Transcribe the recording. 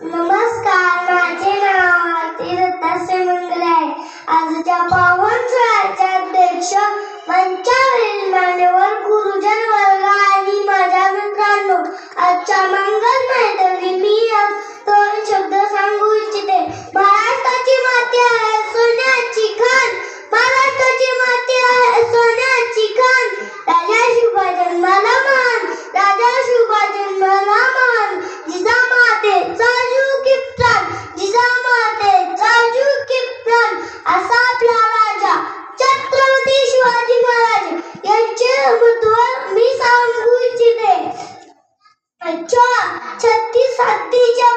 नमस्कार, माझे नाव आरती दत्तात्रय मंगले आहे. आजच्या पावन सोहळ्याचे अध्यक्ष मंचावरील मान्यवर गुरुजन वर्ग आणि माझ्या मित्रांनो, आजच्या मंगलमय मी दोन शब्द सांगू इच्छिते. महाराष्ट्राची माती आहे सोन्याची खाण, महाराष्ट्राची माती आहे सोन्याची खाण. राजा शिवबा जन्माला मान, राजा शिवबा जन्माला मान. जिजामातेचा जीव की प्राण, जिजामातेचा जीव की प्राण. असा आपला राजा छत्रपती शिवाजी महाराज यांचे महत्त्व मी सांगू इच्छिते. 36 हत्तीच्या